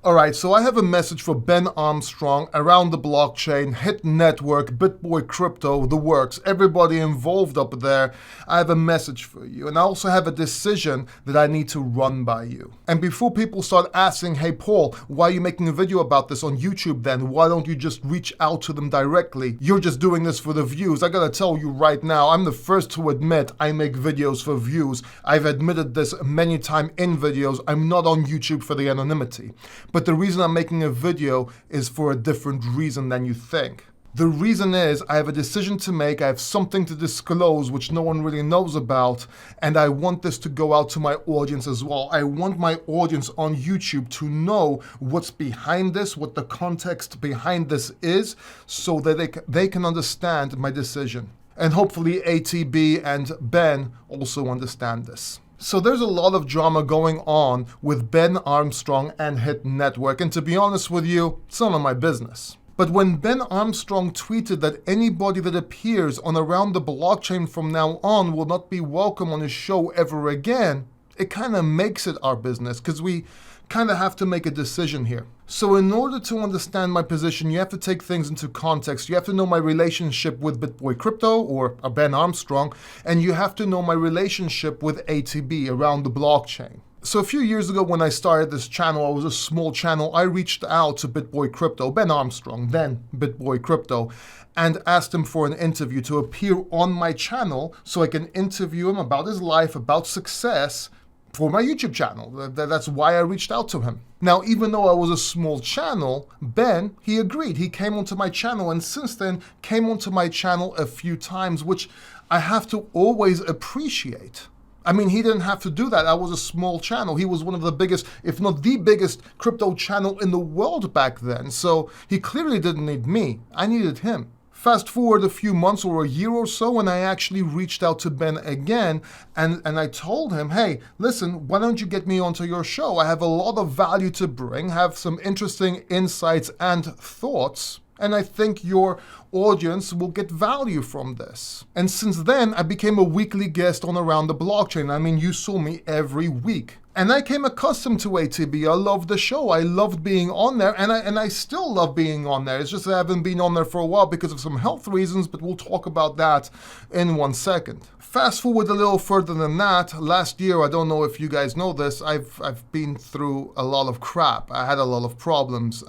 Alright, so I have a message for Ben Armstrong, Around the Blockchain, Hit Network, BitBoy Crypto, the works, everybody involved up there. I have a message for you, and I also have a decision that I need to run by you. And before people start asking, hey Paul, why are you making a video about this on YouTube then? Why don't you just reach out to them directly? You're just doing this for the views. I gotta tell you right now, I'm the first to admit I make videos for views. I've admitted this many times in videos. I'm not on YouTube for the anonymity. But the reason I'm making a video is for a different reason than you think. The reason is I have a decision to make, I have something to disclose which no one really knows about, and I want this to go out to my audience as well. I want my audience on YouTube to know what's behind this, what the context behind this is, so that they can understand my decision. And hopefully ATB and Ben also understand this. So there's a lot of drama going on with Ben Armstrong and Hit Network, and to be honest with you, it's none of my business. But when Ben Armstrong tweeted that anybody that appears on Around the Blockchain from now on will not be welcome on his show ever again, it kind of makes it our business, because we kind of have to make a decision here. So in order to understand my position, you have to take things into context. You have to know my relationship with BitBoy Crypto or Ben Armstrong, and you have to know my relationship with ATB, Around the Blockchain. So a few years ago when I started this channel, I was a small channel, I reached out to BitBoy Crypto, Ben Armstrong, then BitBoy Crypto, and asked him for an interview to appear on my channel so I can interview him about his life, about success, for my YouTube channel. That's why I reached out to him. Now, even though I was a small channel, Ben, he agreed. He came onto my channel, and since then came onto my channel a few times, which I have to always appreciate. I mean, he didn't have to do that. I was a small channel. He was one of the biggest, if not the biggest, crypto channel in the world back then. So he clearly didn't need me. I needed him. Fast forward a few months or a year or so, and I actually reached out to Ben again, and I told him, hey, listen, why don't you get me onto your show? I have a lot of value to bring, have some interesting insights and thoughts, and I think your audience will get value from this. And since then, I became a weekly guest on Around the Blockchain. I mean, you saw me every week. And I came accustomed to ATB. I loved the show. I loved being on there, and I still love being on there. It's just that I haven't been on there for a while because of some health reasons, but we'll talk about that in 1 second. Fast forward a little further than that. Last year, I don't know if you guys know this, I've been through a lot of crap. I had a lot of problems.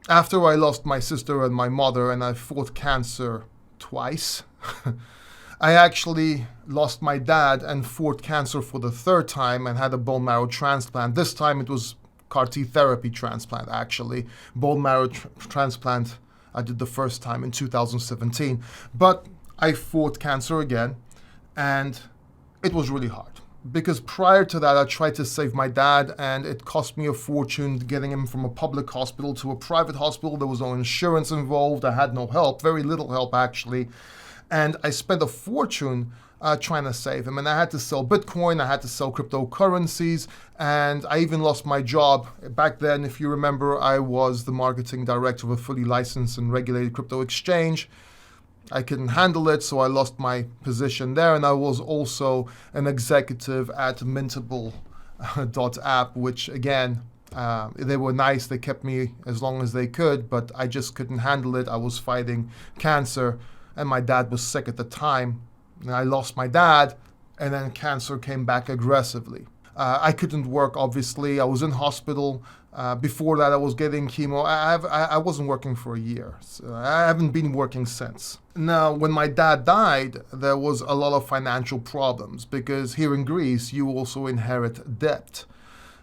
After I lost my sister and my mother, and I fought cancer twice, I actually lost my dad and fought cancer for the third time and had a bone marrow transplant. This time it was CAR-T therapy transplant, actually. Bone marrow transplant I did the first time in 2017. But I fought cancer again, and it was really hard. Because prior to that, I tried to save my dad, and it cost me a fortune getting him from a public hospital to a private hospital. There was no insurance involved. I had no help, very little help actually. And I spent a fortune trying to save him. And I had to sell Bitcoin, I had to sell cryptocurrencies, and I even lost my job. Back then, if you remember, I was the marketing director of a fully licensed and regulated crypto exchange. I couldn't handle it, so I lost my position there, and I was also an executive at Mintable.app, which again, they were nice, they kept me as long as they could, but I just couldn't handle it. I was fighting cancer, and my dad was sick at the time, and I lost my dad, and then cancer came back aggressively. I couldn't work, obviously. I was in hospital. Before that, I was getting chemo. I wasn't working for a year. So I haven't been working since. Now, when my dad died, there was a lot of financial problems because here in Greece, you also inherit debt.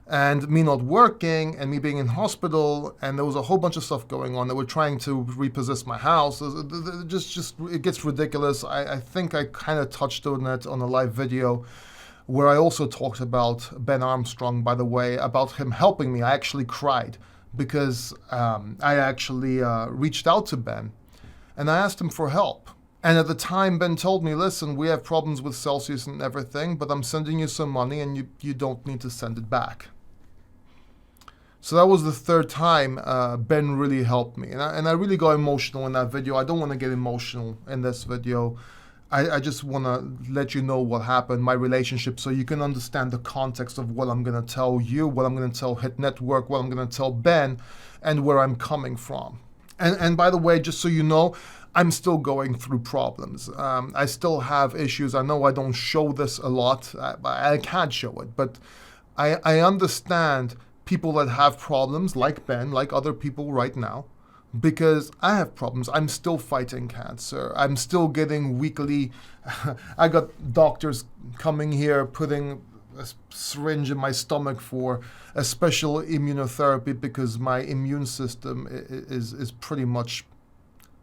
And me not working and me being in hospital, and there was a whole bunch of stuff going on. They were trying to repossess my house. Just it gets ridiculous. I think I kind of touched on it on a live video, where I also talked about Ben Armstrong, by the way, about him helping me. I actually cried because I actually reached out to Ben and I asked him for help. And at the time, Ben told me, listen, we have problems with Celsius and everything, but I'm sending you some money and you don't need to send it back. So that was the third time Ben really helped me. And I really got emotional in that video. I don't want to get emotional in this video. I just want to let you know what happened, my relationship, so you can understand the context of what I'm going to tell you, what I'm going to tell Hit Network, what I'm going to tell Ben, and where I'm coming from. And by the way, just so you know, I'm still going through problems. I still have issues. I know I don't show this a lot. I can't show it, but I understand people that have problems, like Ben, like other people right now, because I have problems. I'm still fighting cancer. I'm still getting weekly. I got doctors coming here putting a syringe in my stomach for a special immunotherapy because my immune system is pretty much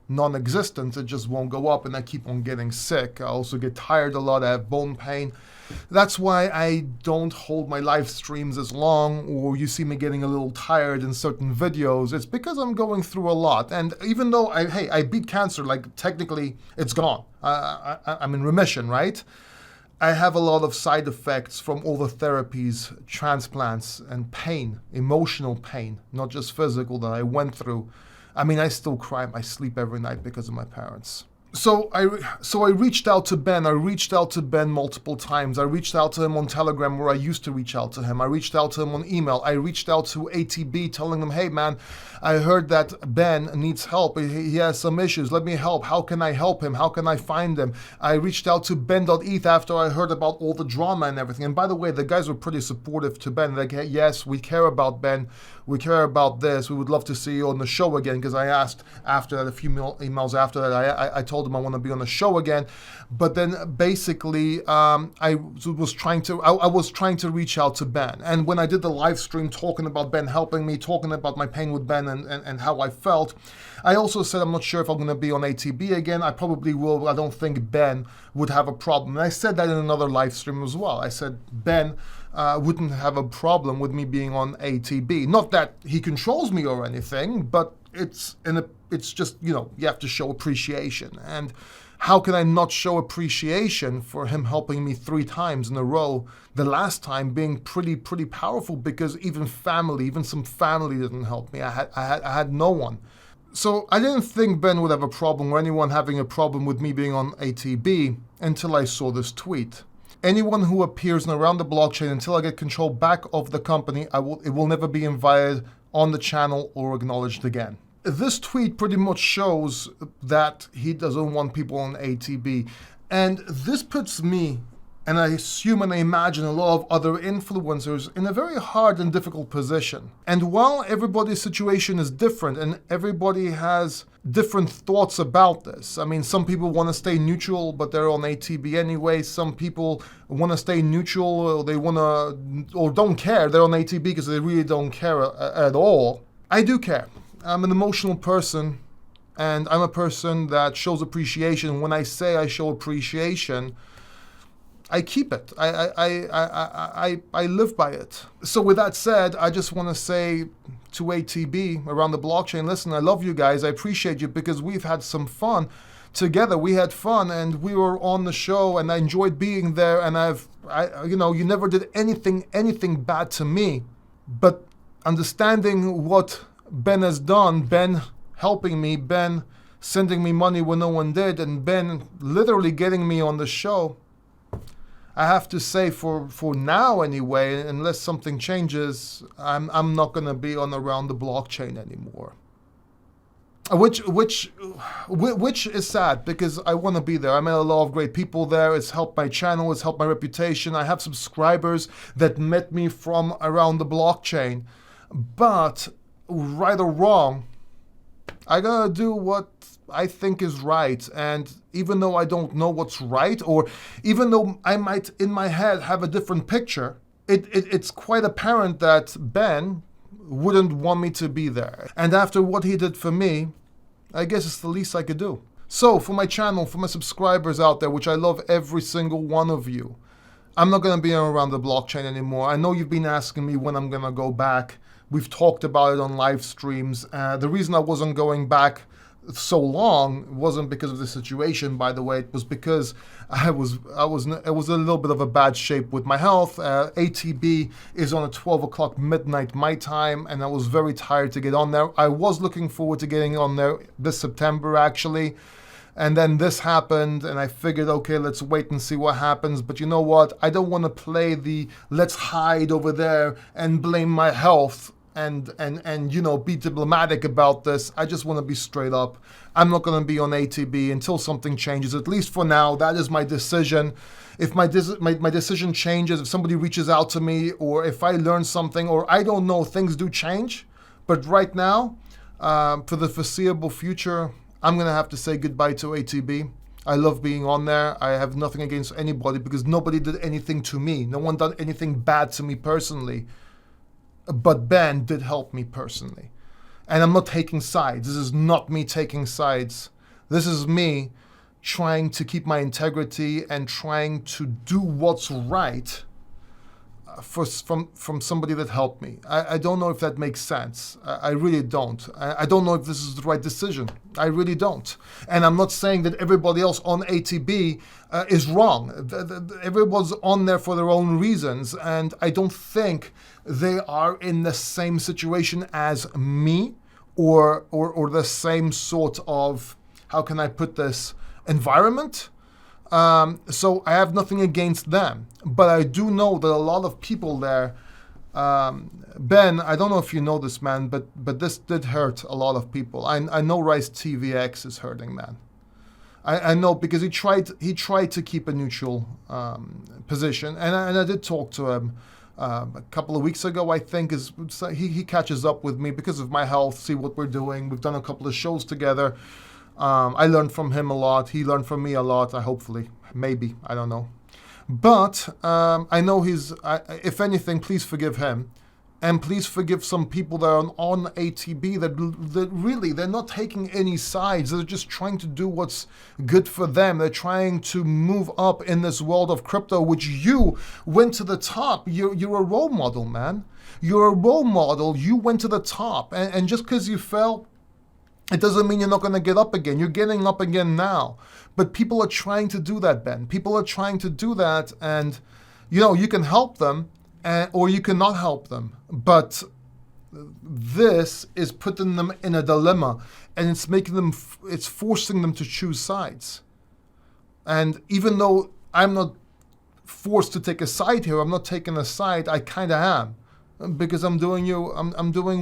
non-existent. It just won't go up, and I keep on getting sick. I also get tired a lot. I have bone pain. That's why I don't hold my live streams as long, or you see me getting a little tired in certain videos. It's because I'm going through a lot. And even though I beat cancer, like technically it's gone. I'm in remission, right? I have a lot of side effects from all the therapies, transplants, and pain, emotional pain, not just physical, that I went through. I mean, I still cry in my sleep every night because of my parents. So I reached out to Ben. I reached out to Ben multiple times. I reached out to him on Telegram, where I used to reach out to him. I reached out to him on email. I reached out to ATB telling them, hey man, I heard that Ben needs help. He has some issues. Let me help. How can I help him? How can I find him? I reached out to Ben.eth after I heard about all the drama and everything. And by the way, the guys were pretty supportive to Ben. Like, hey, yes, we care about Ben. We care about this. We would love to see you on the show again, because I asked after that, a few emails after that, I told him I want to be on the show again. But then basically, I was trying to reach out to Ben. And when I did the live stream talking about Ben helping me, talking about my pain with Ben and how I felt, I also said I'm not sure if I'm going to be on ATB again. I probably will, but I don't think Ben would have a problem. And I said that in another live stream as well. I said Ben wouldn't have a problem with me being on ATB. Not that he controls me or anything, but it's just, you have to show appreciation. And how can I not show appreciation for him helping me 3 times in a row? The last time being pretty powerful, because even some family didn't help me. I had no one. So I didn't think Ben would have a problem, or anyone having a problem with me being on ATB, until I saw this tweet. Anyone who appears in Around the Blockchain until I get control back of the company, it will never be invited on the channel or acknowledged again. This tweet pretty much shows that he doesn't want people on ATB. And this puts me, and I assume and I imagine a lot of other influencers, in a very hard and difficult position. And while everybody's situation is different and everybody has different thoughts about this, I mean, some people want to stay neutral, but they're on ATB anyway. Some people want to stay neutral, or they want to, or don't care. They're on ATB because they really don't care at all. I do care. I'm an emotional person, and I'm a person that shows appreciation. When I say I show appreciation, I keep it. I live by it. So with that said, I just want to say to ATB, Around the Blockchain, listen, I love you guys. I appreciate you, because we've had some fun together. We had fun, and we were on the show, and I enjoyed being there. And you never did anything bad to me. But understanding what Ben has done, Ben helping me, Ben sending me money when no one did, and Ben literally getting me on the show, I have to say, for now anyway, unless something changes, I'm not going to be on Around the Blockchain anymore. Which is sad, because I want to be there. I met a lot of great people there. It's helped my channel. It's helped my reputation. I have subscribers that met me from Around the Blockchain. But right or wrong, I gotta do what I think is right. And even though I don't know what's right, or even though I might in my head have a different picture, it's quite apparent that Ben wouldn't want me to be there. And after what he did for me, I guess it's the least I could do. So for my channel, for my subscribers out there, which I love every single one of you, I'm not going to be Around the Blockchain anymore. I know you've been asking me when I'm going to go back. We've talked about it on live streams. The reason I wasn't going back so long wasn't because of the situation, by the way. It was because I was in a little bit of a bad shape with my health. ATB is on at 12 o'clock midnight my time, and I was very tired to get on there. I was looking forward to getting on there this September, actually. And then this happened, and I figured, okay, let's wait and see what happens. But you know what? I don't want to play the let's hide over there and blame my health and be diplomatic about this. I just want to be straight up. I'm not going to be on ATB until something changes. At least for now, that is my decision. If my decision changes, if somebody reaches out to me, or if I learn something, or I don't know, things do change. But right now, for the foreseeable future, I'm going to have to say goodbye to ATB. I love being on there. I have nothing against anybody because nobody did anything to me. No one done anything bad to me personally. But Ben did help me personally. And I'm not taking sides. This is not me taking sides. This is me trying to keep my integrity and trying to do what's right from somebody that helped me. I don't know if that makes sense. I really don't. I don't know if this is the right decision. I really don't. And I'm not saying that everybody else on ATB is wrong. Everyone's on there for their own reasons, and I don't think they are in the same situation as me or the same sort of, how can I put this, environment. So I have nothing against them, but I do know that a lot of people there, Ben, I don't know if you know this, man, but this did hurt a lot of people. I know Rice TVX is hurting, man. I know because he tried to keep a neutral position, and I did talk to him a couple of weeks ago. I think he catches up with me because of my health, see what we're doing. We've done a couple of shows together. I learned from him a lot. He learned from me a lot. Hopefully, maybe, I don't know. But I know if anything, please forgive him. And please forgive some people that are on ATB that really, they're not taking any sides. They're just trying to do what's good for them. They're trying to move up in this world of crypto, which you went to the top. You're a role model, man. You're a role model. You went to the top. And just because you fell, it doesn't mean you're not going to get up again. You're getting up again now. But people are trying to do that, Ben. People are trying to do that. And, you can help them or you cannot help them. But this is putting them in a dilemma. And it's forcing them to choose sides. And even though I'm not forced to take a side here, I'm not taking a side, I kind of am. Because I'm doing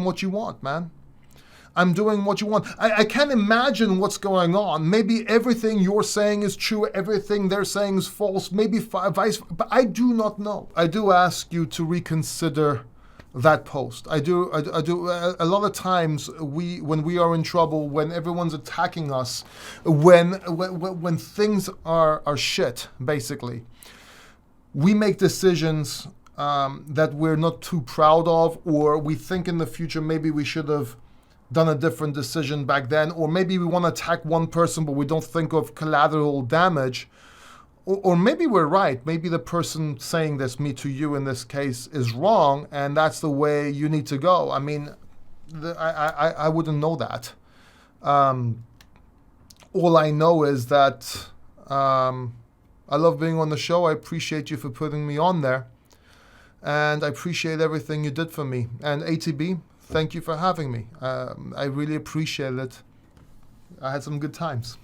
what you want, man. I'm doing what you want. I can't imagine what's going on. Maybe everything you're saying is true. Everything they're saying is false. Maybe vice. But I do not know. I do ask you to reconsider that post. I do. A lot of times when we are in trouble, when everyone's attacking us, when things are shit, basically, we make decisions that we're not too proud of, or we think in the future maybe we should have done a different decision back then, or maybe we want to attack one person but we don't think of collateral damage, or maybe we're right. Maybe the person saying this, me to you in this case, is wrong, and that's the way you need to go. I mean, I wouldn't know that. All I know is that I love being on the show. I appreciate you for putting me on there, and I appreciate everything you did for me. And ATB, thank you for having me. I really appreciate it. I had some good times.